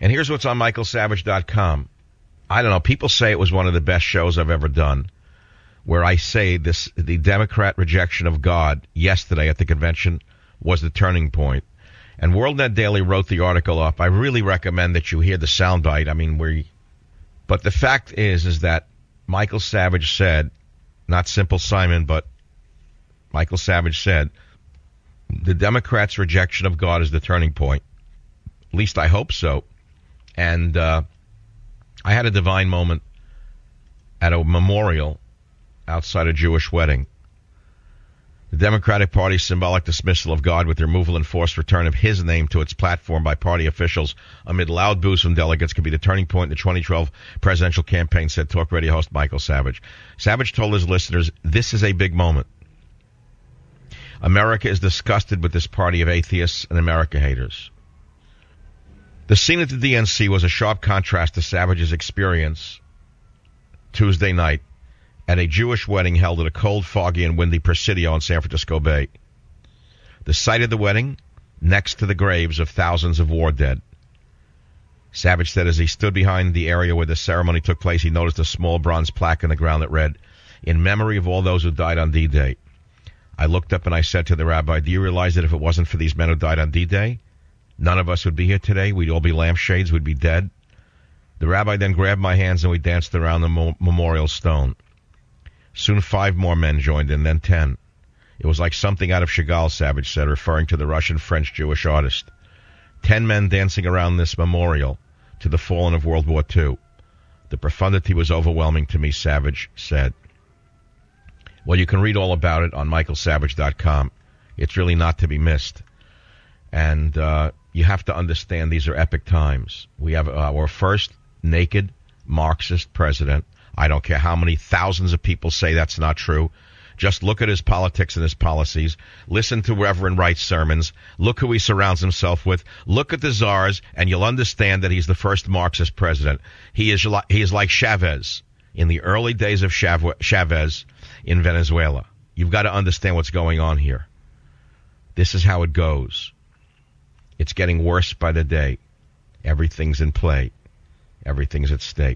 And here's what's on michaelsavage.com. I don't know, people say it was one of the best shows I've ever done, where I say the Democrat rejection of God yesterday at the convention was the turning point. And WorldNet Daily wrote the article up. I really recommend that you hear the soundbite. I mean, but the fact is that Michael Savage said, not Simple Simon, but Michael Savage said, the Democrats' rejection of God is the turning point. At least I hope so. And I had a divine moment at a memorial outside a Jewish wedding. The Democratic Party's symbolic dismissal of God with the removal and forced return of his name to its platform by party officials amid loud boos from delegates could be the turning point in the 2012 presidential campaign, said talk radio host Michael Savage. Savage told his listeners, this is a big moment. America is disgusted with this party of atheists and America haters. The scene at the DNC was a sharp contrast to Savage's experience Tuesday night at a Jewish wedding held at a cold, foggy, and windy Presidio in San Francisco Bay. The site of the wedding, next to the graves of thousands of war dead. Savage said as he stood behind the area where the ceremony took place, he noticed a small bronze plaque on the ground that read, "In memory of all those who died on D-Day." I looked up and I said to the rabbi, do you realize that if it wasn't for these men who died on D-Day, none of us would be here today? We'd all be lampshades, we'd be dead. The rabbi then grabbed my hands and we danced around the memorial stone. Soon 5 more men joined in, then 10. It was like something out of Chagall, Savage said, referring to the Russian-French-Jewish artist. 10 men dancing around this memorial to the fallen of World War II. The profundity was overwhelming to me, Savage said. Well, you can read all about it on michaelsavage.com. It's really not to be missed. And you have to understand these are epic times. We have our first naked Marxist president. I don't care how many thousands of people say that's not true. Just look at his politics and his policies. Listen to Reverend Wright's sermons. Look who he surrounds himself with. Look at the czars, and you'll understand that he's the first Marxist president. He is like Chavez in the early days of Chavez in Venezuela. You've got to understand what's going on here. This is how it goes. It's getting worse by the day. Everything's in play. Everything's at stake.